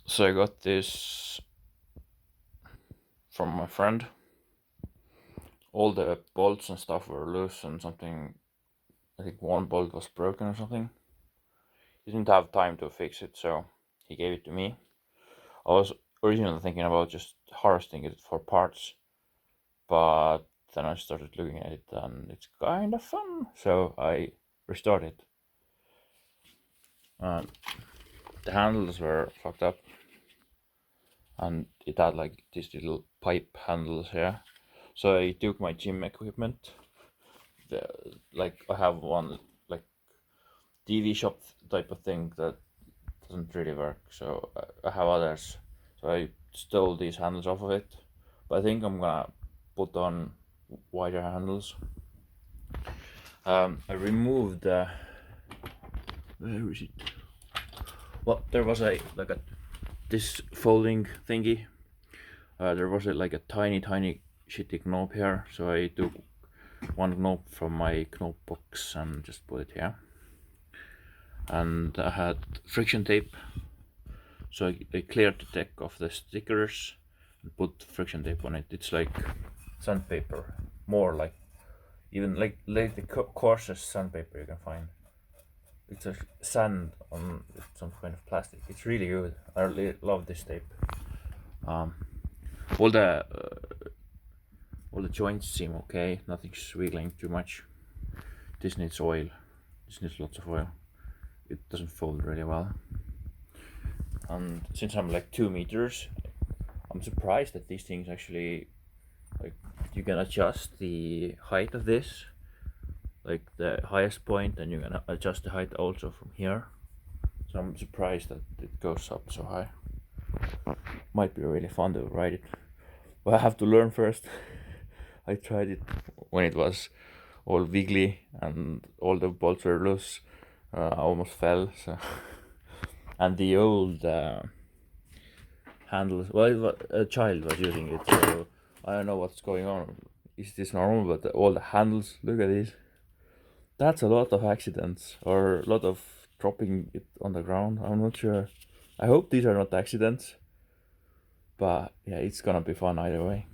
So I got this from my friend. All the bolts and stuff were loose, and something, I think one bolt was broken or something. He didn't have time to fix it, so he gave it to me. I was originally thinking about just harvesting it for parts, but then I started looking at it and it's kind of fun, so I restored it. And the handles were fucked up, and it had like these little pipe handles here. So I took my gym equipment. Like I have one like TV shop type of thing that doesn't really work. So I have others. So I stole these handles off of it. But I think I'm gonna put on wider handles. I removed where is it? Well, there was a like a this folding thingy. There was like a tiny shitty knob here, so I took one knob from my knob box and just put it here. And I had friction tape, so I cleared the deck of the stickers and put friction tape on it. It's like sandpaper, more like even like the coarsest sandpaper you can find. It's a sand on some kind of plastic. It's really good. I really love this tape. Um, all the joints seem okay. Nothing's wiggling too much. This needs oil. This needs lots of oil. It doesn't fold really well. And since I'm like 2 meters, I'm surprised that these things actually, like, you can adjust the height of this, like the highest point, and you can adjust the height also from here. So I'm surprised that it goes up so high. Might be really fun to ride it, but I have to learn first. I tried it when it was all wiggly and all the bolts were loose. I almost fell. So and the old handles. Well, a child was using it, so I don't know what's going on. Is this normal? But all the handles. Look at this. That's a lot of accidents or a lot of dropping it on the ground. I'm not sure. I hope these are not accidents. But yeah, it's gonna be fun either way.